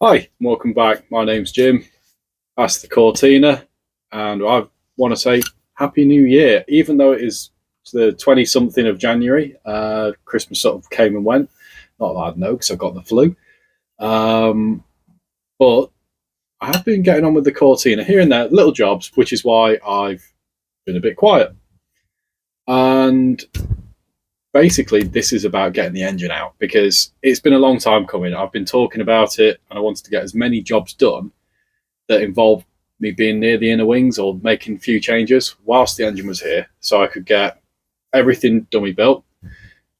Hi, welcome back. My name's Jim. That's the Cortina, and I want to say Happy New Year. Even though it is the 20 something of January, Christmas sort of came and went. Not that I'd know because I've got the flu. But I have been getting on with the Cortina here and there, little jobs, which is why I've been a bit quiet. And basically, this is about getting the engine out because it's been a long time coming. I've been talking about it, and I wanted to get as many jobs done that involved me being near the inner wings or making a few changes whilst the engine was here, so I could get everything dummy built,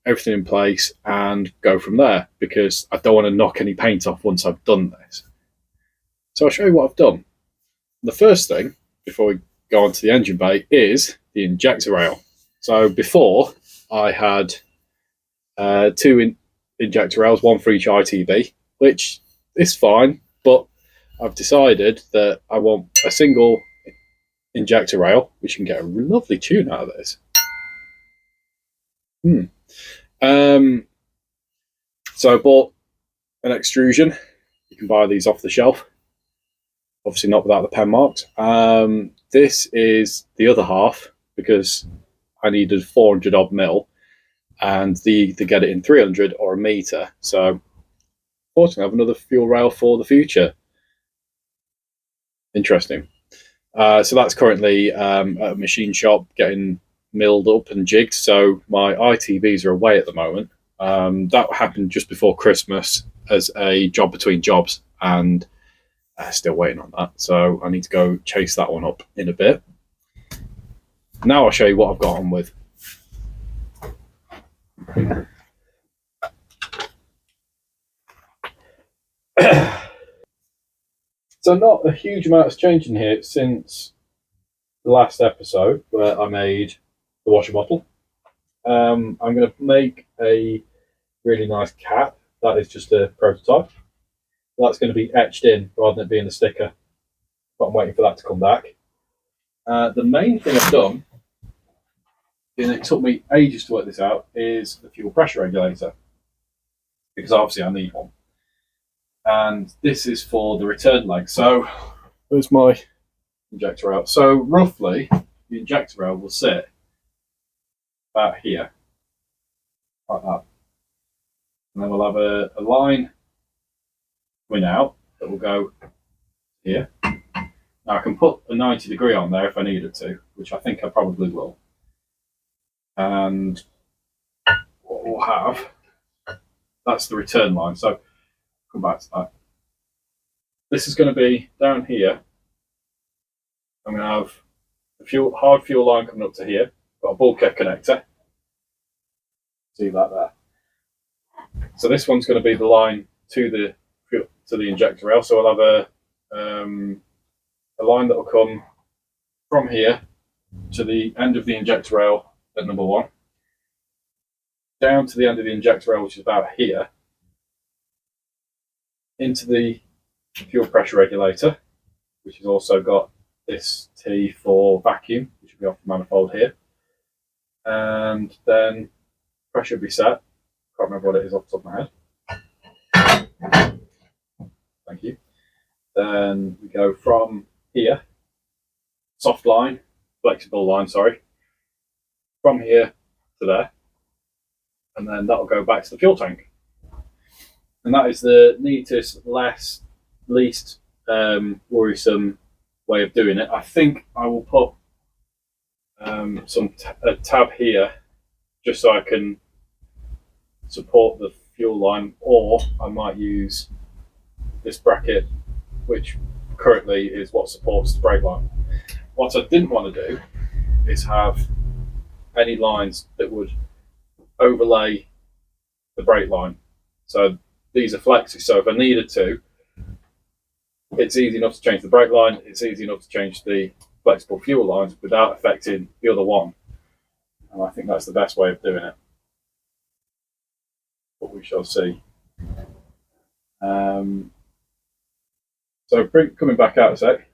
everything in place, and go from there, because I don't want to knock any paint off once I've done this. So I'll show you what I've done. The first thing, before we go on to the engine bay, is the injector rail. So before, I had two injector rails, one for each ITB, which is fine, but I've decided that I want a single injector rail, which you can get a lovely tune out of this. So I bought an extrusion. You can buy these off the shelf. Obviously not without the pen marks. This is the other half because I needed 400 odd mil, and they get it in 300 or a meter. So fortunately, I have another fuel rail for the future. Interesting. So that's currently at a machine shop getting milled up and jigged. So my ITBs are away at the moment. That happened just before Christmas as a job between jobs, and still waiting on that. So I need to go chase that one up in a bit. Now I'll show you what I've got on with. So not a huge amount has changed in here since the last episode where I made the washer bottle. I'm going to make a really nice cap. That is just a prototype. That's going to be etched in rather than it being a sticker, but I'm waiting for that to come back. The main thing I've done, and it took me ages to work this out, is the fuel pressure regulator, because obviously I need one. And this is for the return leg. So there's my injector rail. So roughly, the injector rail will sit about here, like that. And then we'll have a line coming out that will go here. Now I can put a 90-degree on there if I needed to, which I think I probably will. And what we'll have, that's the return line. So come back to that. This is going to be down here. I'm going to have a hard fuel line coming up to here. Got a bulkhead connector. See that there. So this one's going to be the line to the injector rail. So I'll have a line that will come from here to the end of the injector rail at number one, down to the end of the injector rail, which is about here, into the fuel pressure regulator, which has also got this T for vacuum, which will be off the manifold here. And then pressure will be set. Can't remember what it is off the top of my head. Thank you. Then we go from here, soft line, flexible line, sorry, from here to there. And then that'll go back to the fuel tank. And that is the neatest, least worrisome way of doing it. I think I will put a tab here just so I can support the fuel line, or I might use this bracket, which currently is what supports the brake line. What I didn't want to do is have any lines that would overlay the brake line. So these are flexes, so if I needed to, it's easy enough to change the brake line, it's easy enough to change the flexible fuel lines without affecting the other one. And I think that's the best way of doing it. But we shall see. So coming back out a sec,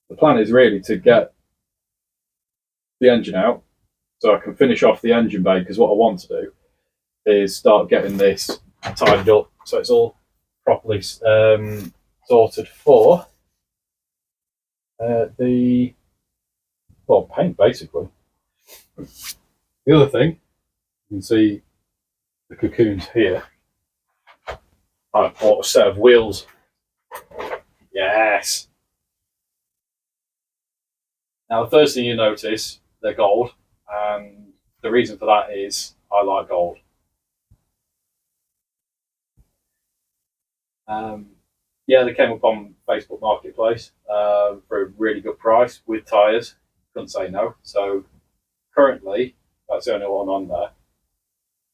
the plan is really to get the engine out so I can finish off the engine bay, because what I want to do is start getting this tidied up so it's all properly sorted for the paint, basically. The other thing, you can see the cocoons here. I bought a set of wheels. Yes. Now, the first thing you notice, they're gold, and the reason for that is I like gold. Yeah, they came up on Facebook Marketplace for a really good price with tyres. Couldn't say no. So currently, that's the only one on there.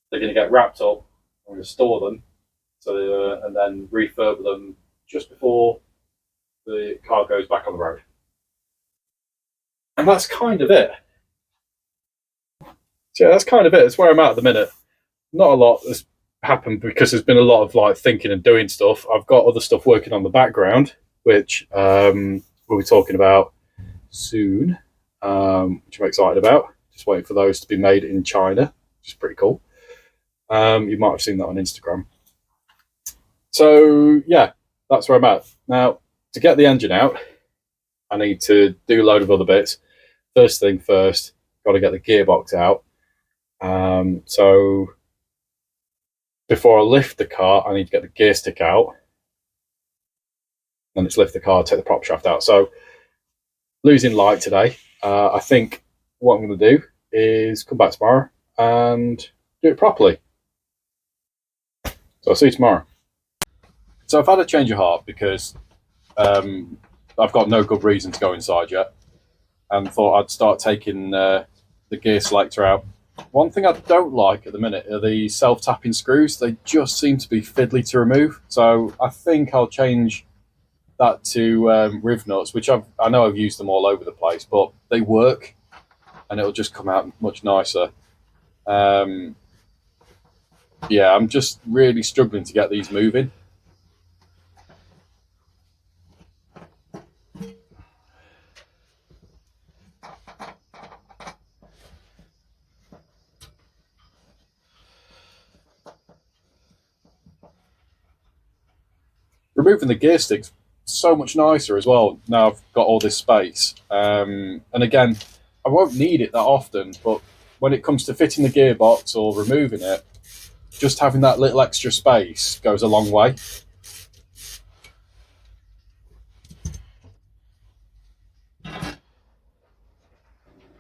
They're going to get wrapped up. I'm going to store them, and then refurb them just before the car goes back on the road. And that's kind of it. So yeah, that's kind of it. That's where I'm at the minute. Not a lot has happened because there's been a lot of thinking and doing stuff. I've got other stuff working on the background, which we'll be talking about soon, which I'm excited about. Just waiting for those to be made in China, which is pretty cool. You might have seen that on Instagram. So yeah, that's where I'm at. Now, to get the engine out, I need to do a load of other bits. First thing first, got to get the gearbox out. So before I lift the car, I need to get the gear stick out. Then it's lift the car, take the prop shaft out. So losing light today. I think what I'm going to do is come back tomorrow and do it properly. So I'll see you tomorrow. So I've had a change of heart because I've got no good reason to go inside yet, and thought I'd start taking the gear selector out. One thing I don't like at the minute are the self-tapping screws. They just seem to be fiddly to remove. So I think I'll change that to riv nuts, which I know I've used them all over the place, but they work and it'll just come out much nicer. Yeah, I'm just really struggling to get these moving. Removing the gear stick's so much nicer as well. Now I've got all this space. And again, I won't need it that often, but when it comes to fitting the gearbox or removing it, just having that little extra space goes a long way.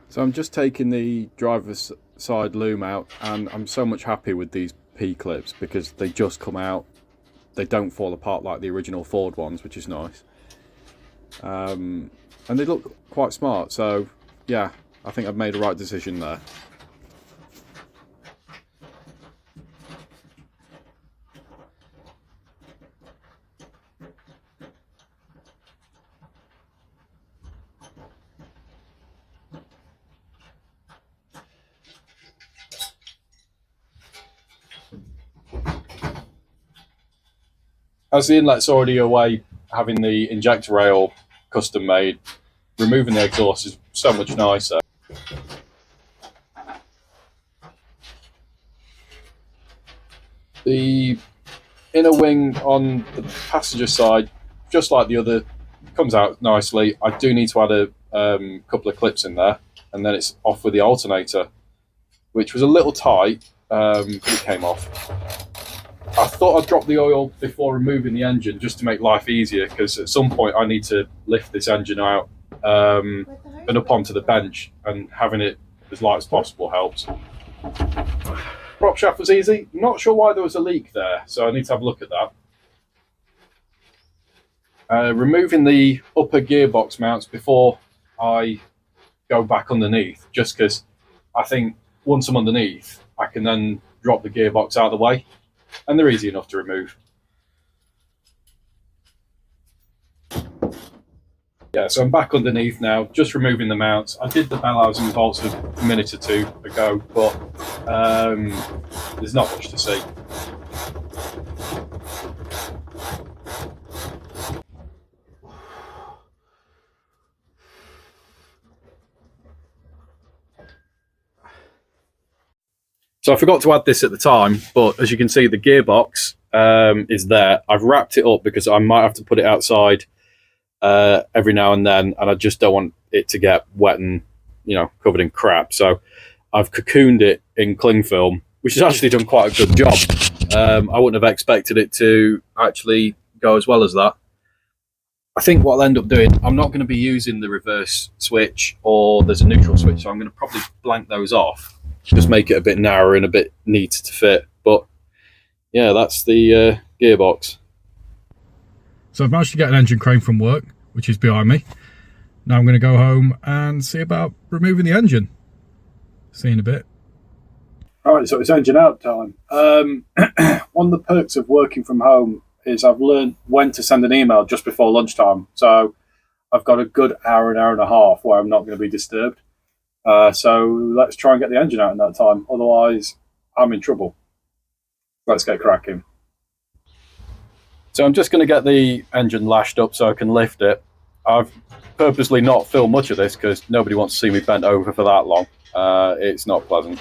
So I'm just taking the driver's side loom out, and I'm so much happy with these P-clips because they just come out. They don't fall apart like the original Ford ones, which is nice. And they look quite smart, so yeah, I think I've made a right decision there. As the inlet's already away, having the injector rail custom made, removing the exhaust is so much nicer. The inner wing on the passenger side, just like the other, comes out nicely. I do need to add a couple of clips in there, and then it's off with the alternator, which was a little tight, but it came off. I thought I'd drop the oil before removing the engine just to make life easier, because at some point I need to lift this engine out and up onto the bench, and having it as light as possible helps. Prop shaft was easy. Not sure why there was a leak there, so I need to have a look at that. Removing the upper gearbox mounts before I go back underneath, just because I think once I'm underneath, I can then drop the gearbox out of the way, and they're easy enough to remove. Yeah, so I'm back underneath now, just removing the mounts. I did the bell housing bolts a minute or two ago, but there's not much to see. So I forgot to add this at the time, but as you can see, the gearbox is there. I've wrapped it up because I might have to put it outside every now and then, and I just don't want it to get wet and, you know, covered in crap. So I've cocooned it in cling film, which has actually done quite a good job. I wouldn't have expected it to actually go as well as that. I think what I'll end up doing, I'm not going to be using the reverse switch, or there's a neutral switch, so I'm going to probably blank those off, just make it a bit narrower and a bit neater to fit. But yeah, that's the gearbox. So I've managed to get an engine crane from work, which is behind me. Now I'm going to go home and see about removing the engine. See you in a bit. Alright, so it's engine out time. One of the perks of working from home is I've learned when to send an email just before lunchtime. So I've got a good hour and a half where I'm not going to be disturbed. So let's try and get the engine out in that time. Otherwise, I'm in trouble. Let's get cracking. So I'm just going to get the engine lashed up so I can lift it. I've purposely not filmed much of this because nobody wants to see me bent over for that long. It's not pleasant.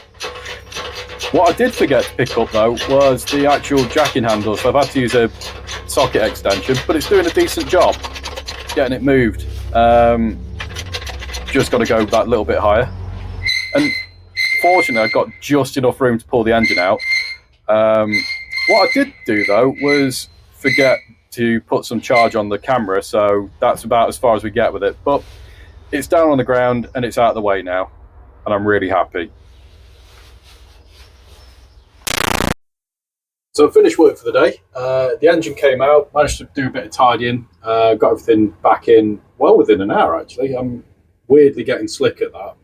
What I did forget to pick up though was the actual jacking handle. So I've had to use a socket extension, but it's doing a decent job getting it moved. Just got to go that little bit higher. And fortunately, I got just enough room to pull the engine out. What I did do though was forget to put some charge on the camera, so that's about as far as we get with it. But it's down on the ground and it's out of the way now, and I'm really happy. So I finished work for the day. The engine came out, managed to do a bit of tidying, got everything back in well within an hour actually. I'm weirdly getting slick at that.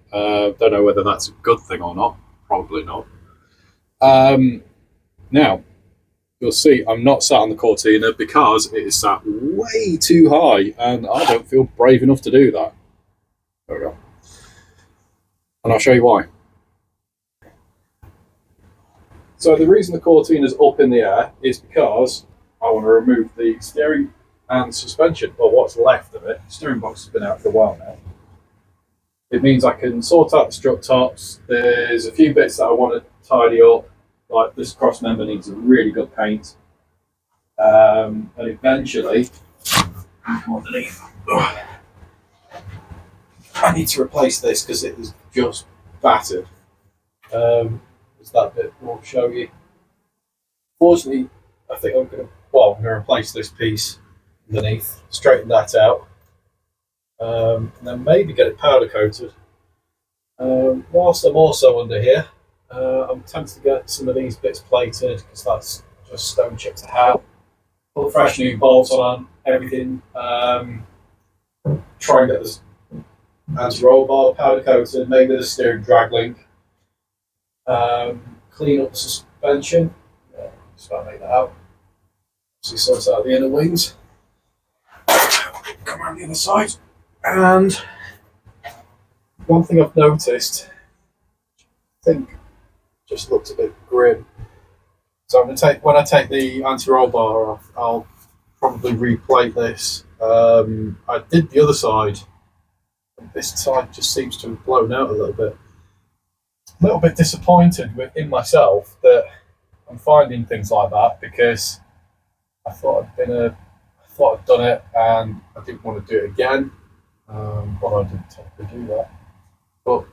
Don't know whether that's a good thing or not. Probably not. Now, you'll see I'm not sat on the Cortina because it is sat way too high and I don't feel brave enough to do that. There we go. And I'll show you why. So the reason the Cortina's up in the air is because I want to remove the steering and suspension, or what's left of it. The steering box has been out for a while now. It means I can sort out the strut tops. There's a few bits that I want to tidy up, like this cross member needs a really good paint. And eventually, underneath, I need to replace this because it is just battered. That bit won't show you. Fortunately, I think I'm going to replace this piece underneath, straighten that out, and then maybe get it powder coated. Whilst I'm also under here, I'm tempted to get some of these bits plated because that's just stone chipped to hell. Put fresh new bolts on everything. Try and get this anti-roll bar powder coated, maybe the steering drag link. Clean up the suspension. Just try to make that out. So sorts out the inner wings. Come around the other side. And one thing I've noticed, I think just looks a bit grim. So I'm going to when I take the anti-roll bar off, I'll probably replate this. I did the other side, and this side just seems to have blown out a little bit. A little bit disappointed in myself that I'm finding things like that because I thought I'd done it and I didn't want to do it again. Well, I didn't technically do that, but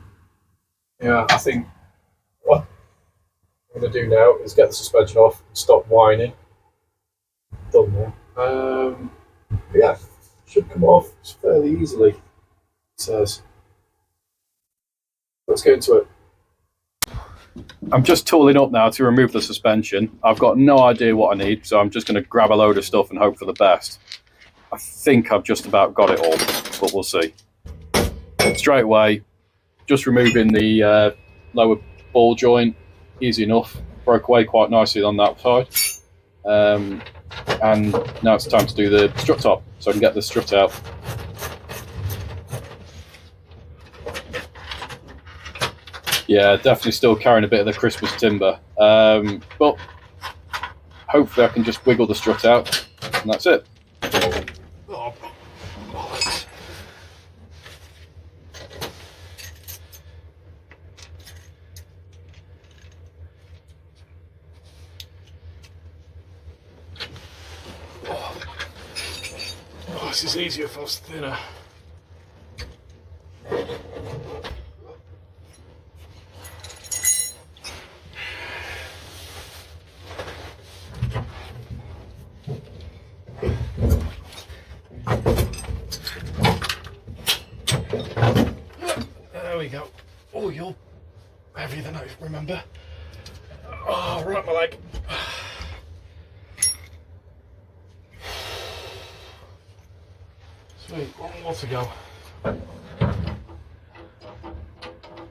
yeah, I think what I'm going to do now is get the suspension off and stop whining. Done now. But yeah, should come off fairly easily. It says. Let's get into it. I'm just tooling up now to remove the suspension. I've got no idea what I need, so I'm just going to grab a load of stuff and hope for the best. I think I've just about got it all, but we'll see. Straight away, just removing the lower ball joint, easy enough. Broke away quite nicely on that side. And now it's time to do the strut top, so I can get the strut out. Yeah, definitely still carrying a bit of the Christmas timber, but hopefully I can just wiggle the strut out, and that's it. Oh. This is easier if I was thinner. There we go. Oh, you're heavier than I remember. Oh, right, my leg. Sweet, one more to go.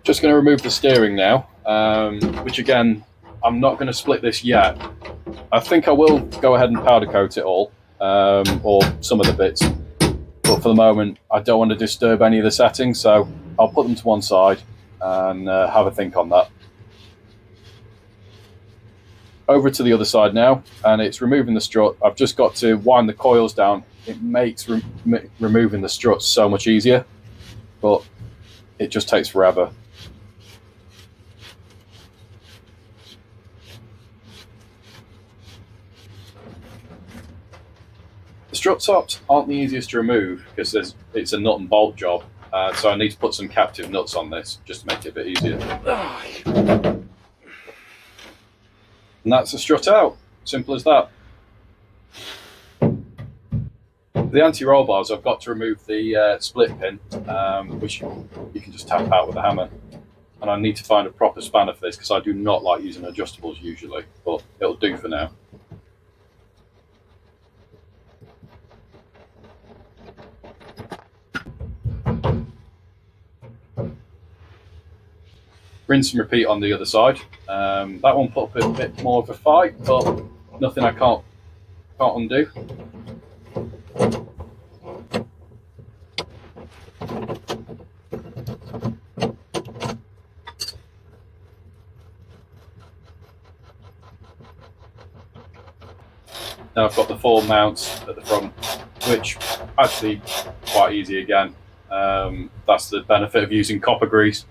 Just going to remove the steering now, which again, I'm not going to split this yet. I think I will go ahead and powder coat it all, or some of the bits. But for the moment, I don't want to disturb any of the settings, so I'll put them to one side and have a think on that. Over to the other side now, and it's removing the strut. I've just got to wind the coils down. It makes removing the struts so much easier, but it just takes forever. The strut tops aren't the easiest to remove because it's a nut and bolt job, so I need to put some captive nuts on this just to make it a bit easier. And that's the strut out, simple as that. For the anti-roll bars, I've got to remove the split pin, which you can just tap out with a hammer. And I need to find a proper spanner for this because I do not like using adjustables usually, but it'll do for now. Rinse and repeat on the other side. That one put up a bit more of a fight, but nothing I can't undo. Now I've got the 4 mounts at the front, which actually quite easy again. That's the benefit of using copper grease.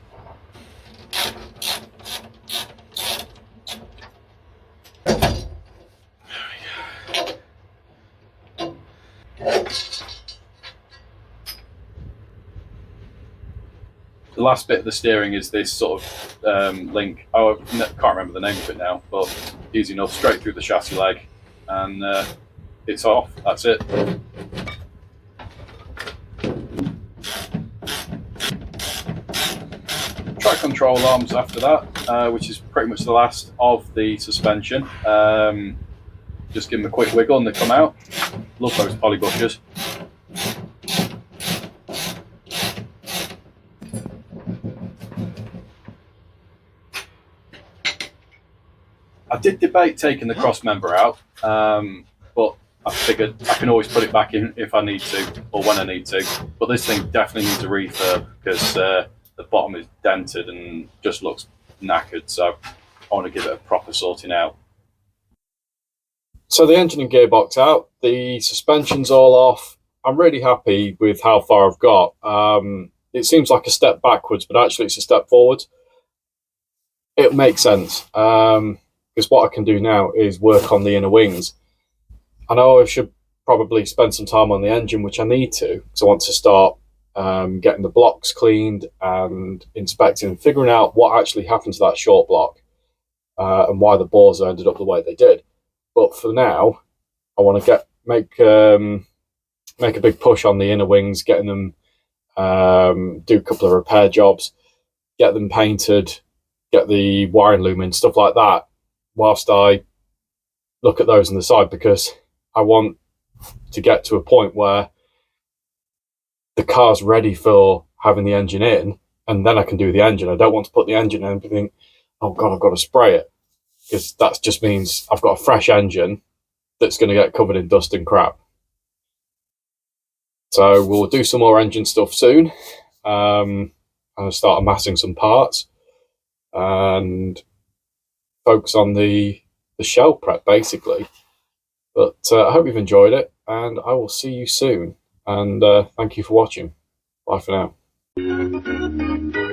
The last bit of the steering is this sort of link. Oh, I can't remember the name of it now, but easy enough, straight through the chassis leg, and it's off. That's it. Track control arms after that, which is pretty much the last of the suspension. Just give them a quick wiggle and they come out. Love those poly bushers. I did debate taking the cross member out, but I figured I can always put it back in if I need to, or when I need to. But this thing definitely needs a refurb because the bottom is dented and just looks knackered, so I want to give it a proper sorting out. So the engine and gearbox out, the suspension's all off. I'm really happy with how far I've got. It seems like a step backwards, but actually it's a step forwards. It makes sense. Because what I can do now is work on the inner wings. I know I should probably spend some time on the engine, which I need to, because I want to start getting the blocks cleaned and inspecting and figuring out what actually happened to that short block and why the bores ended up the way they did. But for now, I want to make a big push on the inner wings, getting them, do a couple of repair jobs, get them painted, get the wiring loom in, stuff like that, whilst I look at those on the side, because I want to get to a point where the car's ready for having the engine in, and then I can do the engine. I don't want to put the engine in and think, oh God, I've got to spray it, because that just means I've got a fresh engine that's going to get covered in dust and crap. So we'll do some more engine stuff soon. I'll start amassing some parts and focus on the shell prep basically. But I hope you've enjoyed it, and I will see you soon. And thank you for watching. Bye for now.